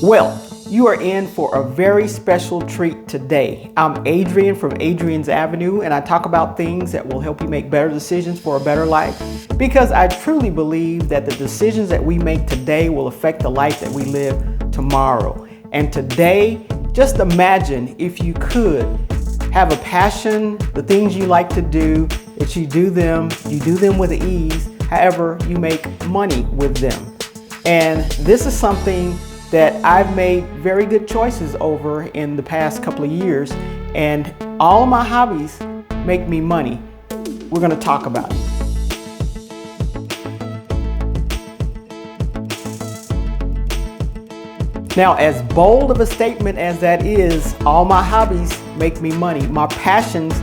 Well, you are in for a very special treat today. I'm Adrian from Adrian's Avenue, and I talk about things that will help you make better decisions for a better life, because I truly believe that the decisions that we make today will affect the life that we live tomorrow. And today, just imagine if you could have a passion, the things you like to do, that you do them with ease, however you make money with them. And this is something that I've made very good choices over in the past couple of years, and all of my hobbies make me money. We're going to talk about it. Now, as bold of a statement as that is, all my hobbies make me money. My passions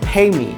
pay me.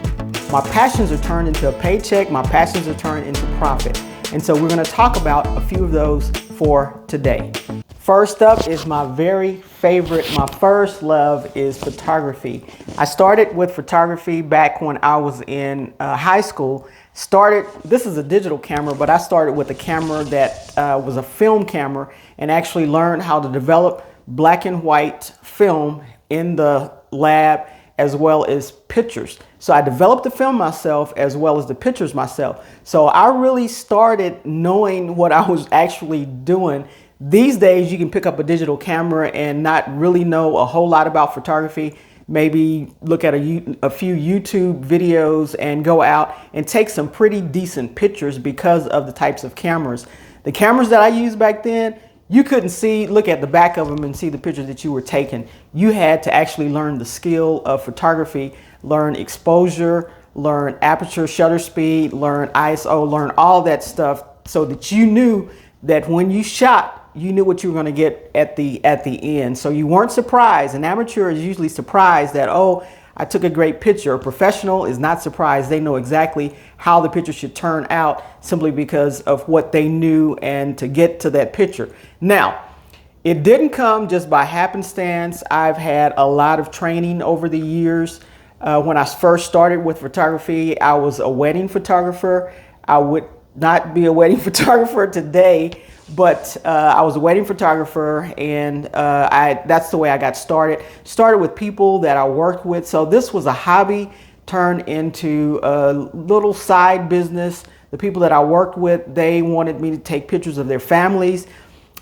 My passions are turned into a paycheck. My passions are turned into profit. And so we're going to talk about a few of those for today. First up is my very favorite, my first love is photography. I started with photography back when I was in high school. This is a digital camera, but I started with a camera that was a film camera, and actually learned how to develop black and white film in the lab as well as pictures. So I developed the film myself as well as the pictures myself. So I really started knowing what I was actually doing. These days you can pick up a digital camera and not really know a whole lot about photography. Maybe look at a few YouTube videos and go out and take some pretty decent pictures because of the types of cameras. The cameras that I used back then, you couldn't look at the back of them and see the pictures that you were taking. You had to actually learn the skill of photography, learn exposure, learn aperture shutter speed, learn ISO, learn all that stuff, so that you knew that when you shot, you knew what you were going to get at the end. So you weren't surprised. An amateur is usually surprised that, oh, I took a great picture. A professional is not surprised. They know exactly how the picture should turn out simply because of what they knew and to get to that picture. Now, it didn't come just by happenstance. I've had a lot of training over the years. When I first started with photography, I was a wedding photographer. I would not be a wedding photographer today, but I was a wedding photographer, and that's the way I got started. Started with people that I worked with. So this was a hobby turned into a little side business. The people that I worked with, they wanted me to take pictures of their families.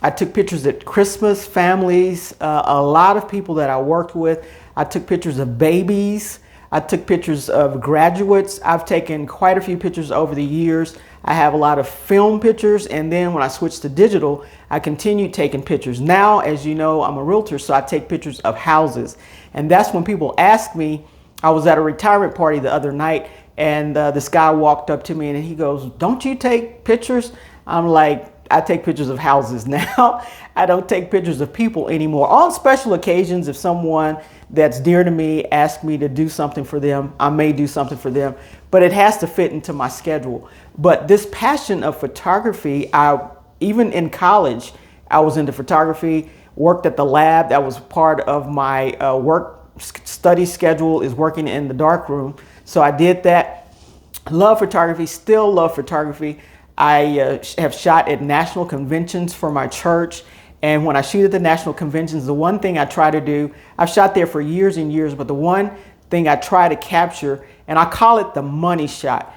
I took pictures at Christmas, families, a lot of people that I worked with. I took pictures of babies. I took pictures of graduates. I've taken quite a few pictures over the years. I have a lot of film pictures, and then when I switched to digital, I continued taking pictures. Now, as you know, I'm a realtor, so I take pictures of houses. And that's when people ask me. I was at a retirement party the other night, and this guy walked up to me and he goes, "Don't you take pictures?" I'm like, I take pictures of houses now. I don't take pictures of people anymore. On special occasions, if someone that's dear to me asks me to do something for them, I may do something for them, but it has to fit into my schedule. But this passion of photography, even in college, I was into photography, worked at the lab. That was part of my study schedule, is working in the darkroom. So I did that. Love photography, still love photography. I have shot at national conventions for my church. And when I shoot at the national conventions, the one thing I try to do, I've shot there for years and years, but the one thing I try to capture, and I call it the money shot.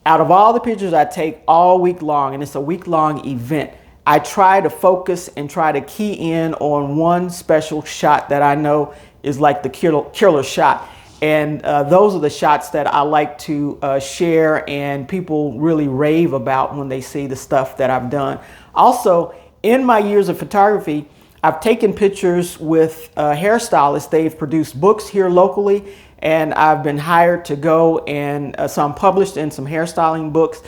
Out of all the pictures I take all week long, and it's a week-long event, I try to focus and try to key in on one special shot that I know is like the killer shot. And those are the shots that I like to share, and people really rave about when they see the stuff that I've done. Also, in my years of photography, I've taken pictures with hairstylists. They've produced books here locally, and I've been hired to go, and so I'm published in some hairstyling books.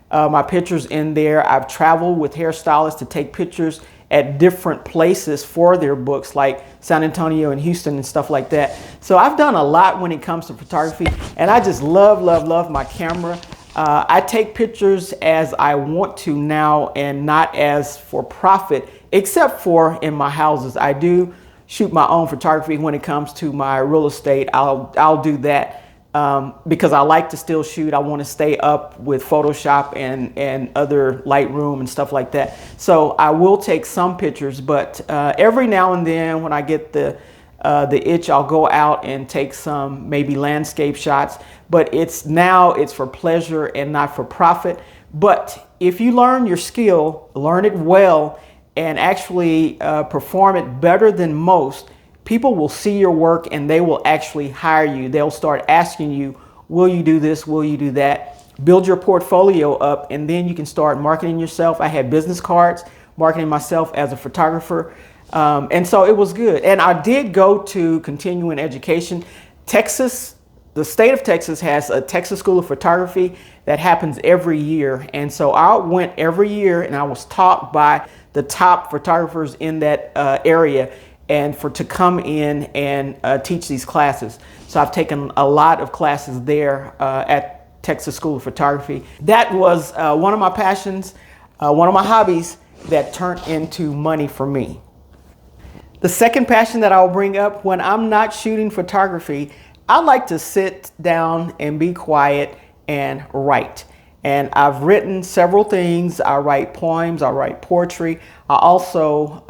My pictures in there. I've traveled with hairstylists to take pictures at different places for their books, like San Antonio and Houston and stuff like that. So I've done a lot when it comes to photography, and I just love my camera. I take pictures as I want to now, and not as for profit, except for in my houses. I do shoot my own photography when it comes to my real estate. I'll do that. because I like to still shoot. I want to stay up with Photoshop and other Lightroom and stuff like that. So I will take some pictures, but every now and then when I get the itch, I'll go out and take some maybe landscape shots. But it's for pleasure and not for profit. But if you learn your skill, learn it well, and actually perform it better than most, people will see your work and they will actually hire you. They'll start asking you, will you do this? Will you do that? Build your portfolio up, and then you can start marketing yourself. I had business cards marketing myself as a photographer. And so it was good. And I did go to continuing education. Texas, the state of Texas has a Texas School of Photography that happens every year. And so I went every year and I was taught by the top photographers in that area and to come in and teach these classes. So I've taken a lot of classes there at Texas School of Photography. That was one of my passions, one of my hobbies that turned into money for me. The second passion that I'll bring up, when I'm not shooting photography, I like to sit down and be quiet and write. And I've written several things. I write poems, I write poetry. I also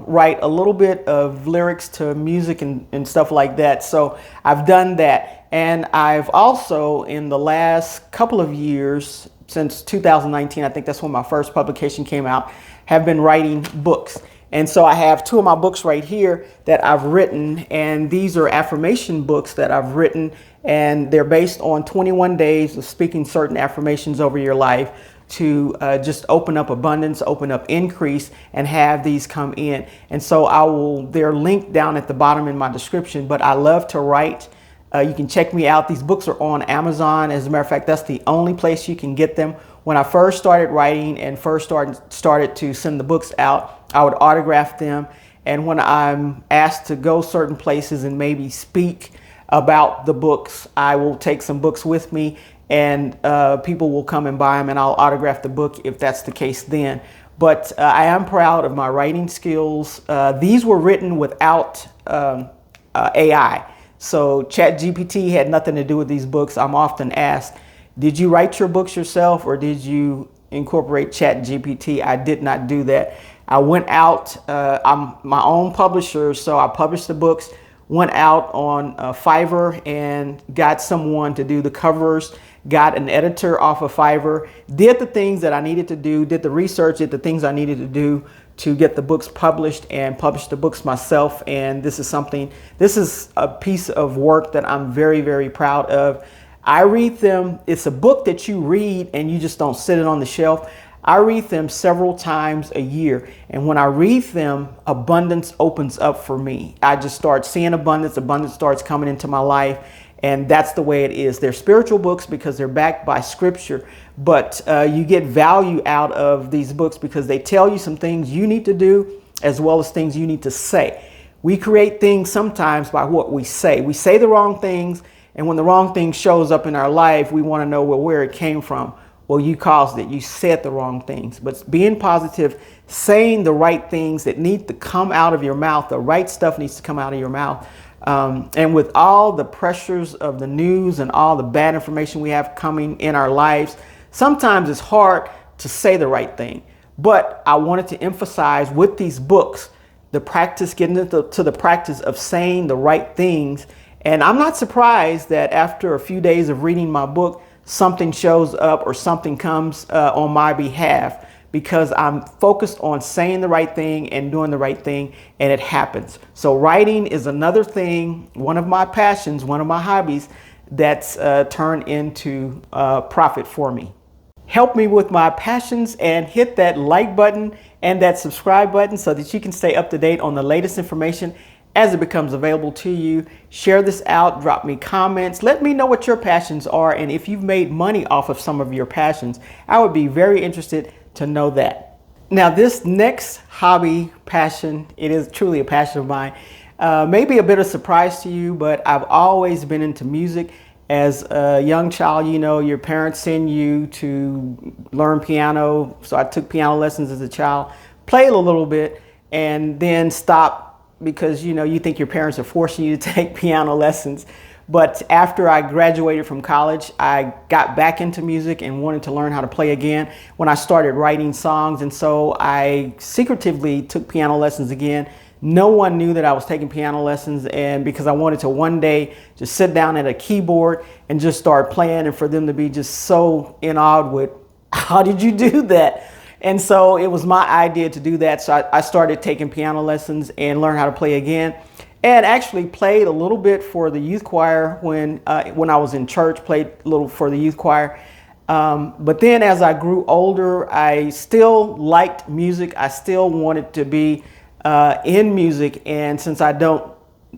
write a little bit of lyrics to music and stuff like that. So I've done that. And I've also, in the last couple of years, since 2019, I think that's when my first publication came out, have been writing books. And so I have two of my books right here that I've written, and these are affirmation books that I've written, and they're based on 21 days of speaking certain affirmations over your life to just open up abundance, open up increase, and have these come in. And so they're linked down at the bottom in my description, but I love to write. You can check me out. These books are on Amazon. As a matter of fact, that's the only place you can get them. When I first started writing and first started to send the books out, I would autograph them. And when I'm asked to go certain places and maybe speak about the books, I will take some books with me, and people will come and buy them, and I'll autograph the book if that's the case then. But I am proud of my writing skills. These were written without AI. So ChatGPT had nothing to do with these books. I'm often asked, did you write your books yourself or did you incorporate ChatGPT? I did not do that. I went out, I'm my own publisher, so I published the books, went out on Fiverr and got someone to do the covers, got an editor off of Fiverr, did the things that I needed to do, did the research, did the things I needed to do to get the books published, and published the books myself. And this is a piece of work that I'm very, very proud of. I read them. It's a book that you read and you just don't sit it on the shelf. I read them several times a year. And when I read them, abundance opens up for me. I just start seeing abundance. Abundance starts coming into my life. And that's the way it is. They're spiritual books because they're backed by scripture. But you get value out of these books because they tell you some things you need to do as well as things you need to say. We create things sometimes by what we say. We say the wrong things. And when the wrong thing shows up in our life, we want to know where it came from. Well, you caused it. You said the wrong things. But being positive, saying the right things that need to come out of your mouth, the right stuff needs to come out of your mouth. And with all the pressures of the news and all the bad information we have coming in our lives, sometimes it's hard to say the right thing. But I wanted to emphasize with these books, the practice, getting into the practice of saying the right things. And I'm not surprised that after a few days of reading my book, something shows up or something comes on my behalf, because I'm focused on saying the right thing and doing the right thing, and it happens. So writing is another thing, one of my passions, one of my hobbies that's turned into profit for me. Help me with my passions and hit that like button and that subscribe button so that you can stay up to date on the latest information as it becomes available to you. Share this out, drop me comments, let me know what your passions are, and if you've made money off of some of your passions. I would be very interested to know that. Now, this next hobby, passion, it is truly a passion of mine. Maybe a bit of surprise to you, but I've always been into music. As a young child, you know, your parents send you to learn piano. So I took piano lessons as a child, played a little bit, and then stopped because, you know, you think your parents are forcing you to take piano lessons. But after I graduated from college, I got back into music and wanted to learn how to play again when I started writing songs. And so I secretively took piano lessons again. No one knew that I was taking piano lessons, and because I wanted to one day just sit down at a keyboard and just start playing, and for them to be just so in awe with, how did you do that? And so it was my idea to do that. So I started taking piano lessons and learned how to play again, and actually played a little bit for the youth choir when I was in church, played a little for the youth choir. But then as I grew older, I still liked music. I still wanted to be in music, and since I don't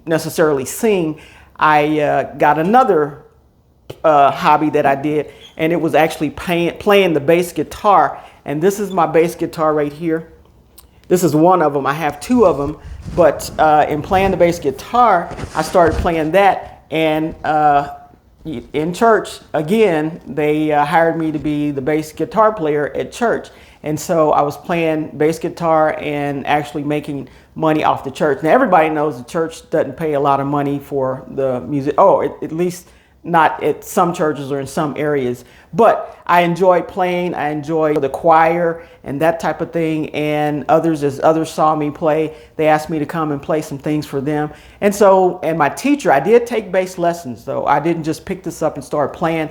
necessarily sing, I got another hobby that I did, and it was actually playing the bass guitar. And this is my bass guitar right here. This is one of them. I have two of them, but in playing the bass guitar, I started playing that, and in church again, they hired me to be the bass guitar player at church. And so I was playing bass guitar and actually making money off the church. Now, everybody knows the church doesn't pay a lot of money for the music. At least not at some churches or in some areas. But I enjoyed playing. I enjoyed the choir and that type of thing. And as others saw me play, they asked me to come and play some things for them. And so, and my teacher, I did take bass lessons, though. I didn't just pick this up and start playing.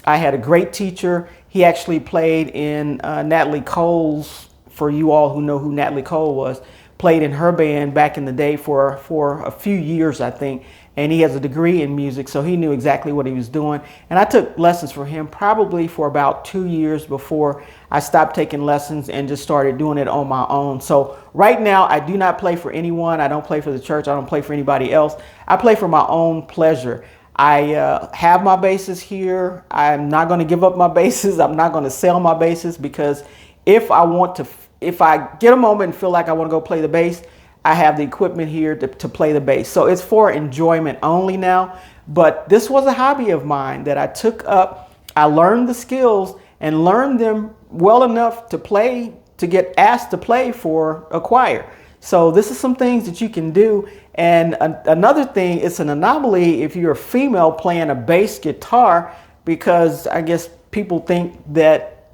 I had a great teacher. He actually played in Natalie Cole's, for you all who know who Natalie Cole was, played in her band back in the day for a few years, I think. And he has a degree in music, so he knew exactly what he was doing. And I took lessons for him probably for about 2 years before I stopped taking lessons and just started doing it on my own. So right now, I do not play for anyone. I don't play for the church. I don't play for anybody else. I play for my own pleasure. I have my basses here. I'm not going to give up my basses. I'm not going to sell my basses, because if I get a moment and feel like I want to go play the bass, I have the equipment here to play the bass. So it's for enjoyment only now. But this was a hobby of mine that I took up. I learned the skills and learned them well enough to get asked to play for a choir. So this is some things that you can do. And another thing, it's an anomaly if you're a female playing a bass guitar, because I guess people think that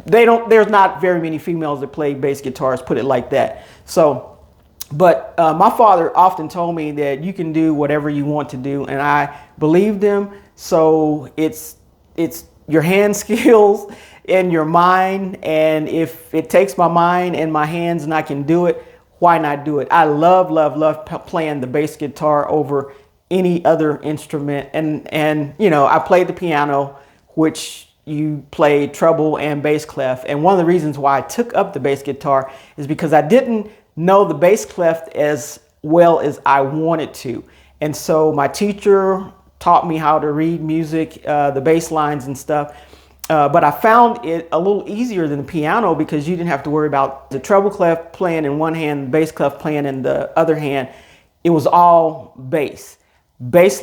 there's not very many females that play bass guitars, put it like that. So, but my father often told me that you can do whatever you want to do, and I believed him. So it's your hand skills and your mind, and if it takes my mind and my hands and I can do it, why not do it? I love playing the bass guitar over any other instrument. And you know, I played the piano, which you play treble and bass clef. And one of the reasons why I took up the bass guitar is because I didn't know the bass clef as well as I wanted to. And so my teacher taught me how to read music, the bass lines and stuff. But I found it a little easier than the piano, because you didn't have to worry about the treble clef playing in one hand, the bass clef playing in the other hand. It was all bass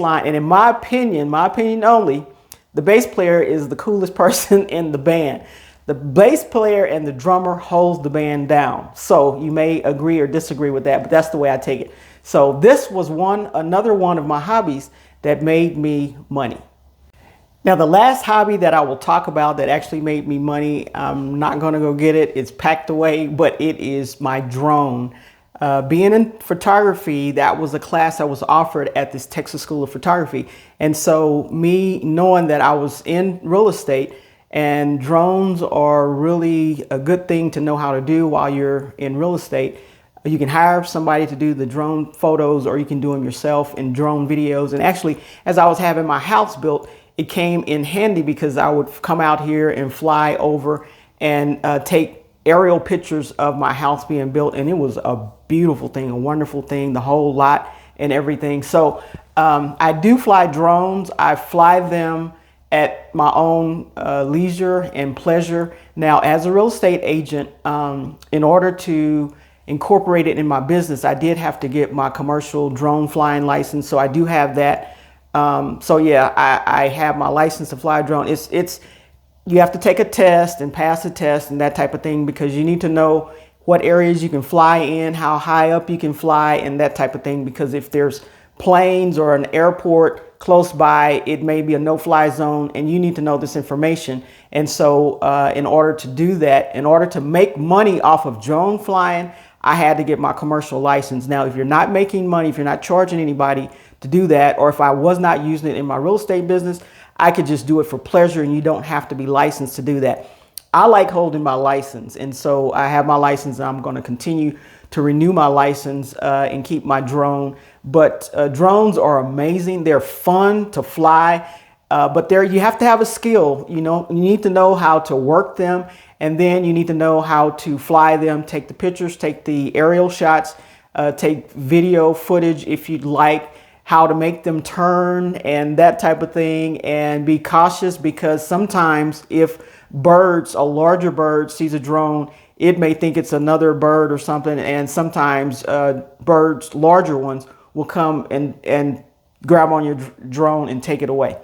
line. And in my opinion only, the bass player is the coolest person in the band. The bass player and the drummer holds the band down. So you may agree or disagree with that, but that's the way I take it. So this was another one of my hobbies that made me money. Now, the last hobby that I will talk about that actually made me money, I'm not going to go get it. It's packed away, but it is my drone. Being in photography, that was a class I was offered at this Texas School of Photography. And so me knowing that I was in real estate, and drones are really a good thing to know how to do while you're in real estate. You can hire somebody to do the drone photos, or you can do them yourself in drone videos. And actually, as I was having my house built, it came in handy, because I would come out here and fly over and take aerial pictures of my house being built. And it was a beautiful thing, a wonderful thing, the whole lot and everything. So I do fly drones. I fly them at my own leisure and pleasure. Now, as a real estate agent, in order to incorporate it in my business, I did have to get my commercial drone flying license. So I do have that. So yeah, I have my license to fly a drone. You have to take a test and pass a test and that type of thing, because you need to know what areas you can fly in, how high up you can fly and that type of thing. Because if there's planes or an airport close by, it may be a no-fly zone, and you need to know this information. And so in order to do that, in order to make money off of drone flying, I had to get my commercial license. Now, if you're not making money, if you're not charging anybody to do that, or if I was not using it in my real estate business, I could just do it for pleasure, and you don't have to be licensed to do that. I like holding my license, and so I have my license, and I'm going to continue to renew my license and keep my drone. But drones are amazing. They're fun to fly, but you have to have a skill. You need to know how to work them, and then you need to know how to fly them, take the pictures, take the aerial shots, take video footage if you'd like, how to make them turn and that type of thing, and be cautious, because sometimes if a larger bird sees a drone, it may think it's another bird or something, and sometimes birds, larger ones, will come and grab on your drone and take it away.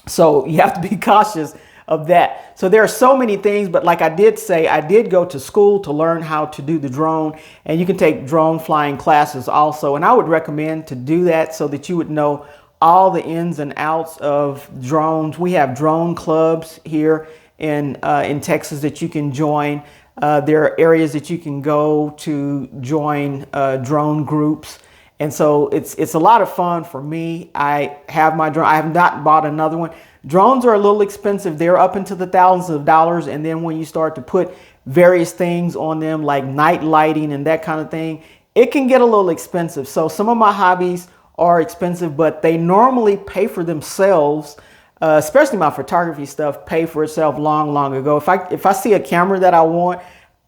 So you have to be cautious of that. So there are so many things, but like I did say, I did go to school to learn how to do the drone, and you can take drone flying classes also. And I would recommend to do that so that you would know all the ins and outs of drones. We have drone clubs here in Texas that you can join. There are areas that you can go to join drone groups. And so it's a lot of fun for me. I have my drone. I have not bought another one. Drones are a little expensive. They're up into the thousands of dollars. And then when you start to put various things on them, like night lighting and that kind of thing, it can get a little expensive. So some of my hobbies are expensive, but they normally pay for themselves. Especially my photography stuff pay for itself long ago. If I see a camera that I want,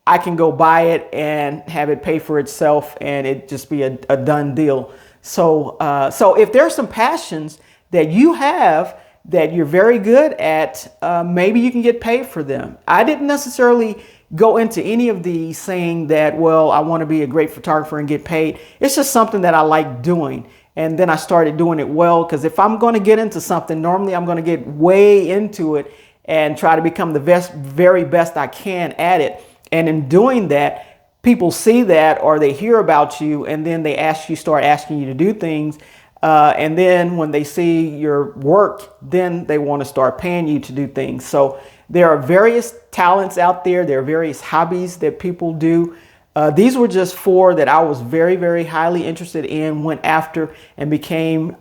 I can go buy it and have it pay for itself, and it just be a done deal. So if there's some passions that you have that you're very good at, maybe you can get paid for them. I didn't necessarily go into any of these saying that, well, I want to be a great photographer and get paid. It's just something that I like doing. And then I started doing it well, because if I'm going to get into something, normally I'm going to get way into it and try to become the very best I can at it. And in doing that, people see that, or they hear about you, and then they start asking you to do things. And then when they see your work, then they want to start paying you to do things. So there are various talents out there. There are various hobbies that people do. These were just 4 that I was very highly interested in, went after, and became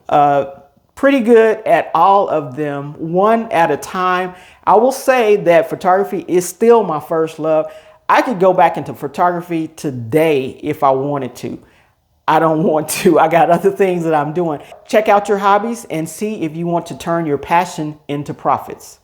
pretty good at all of them, one at a time. I will say that photography is still my first love. I could go back into photography today if I wanted to. I don't want to. I got other things that I'm doing. Check out your hobbies and see if you want to turn your passion into profits.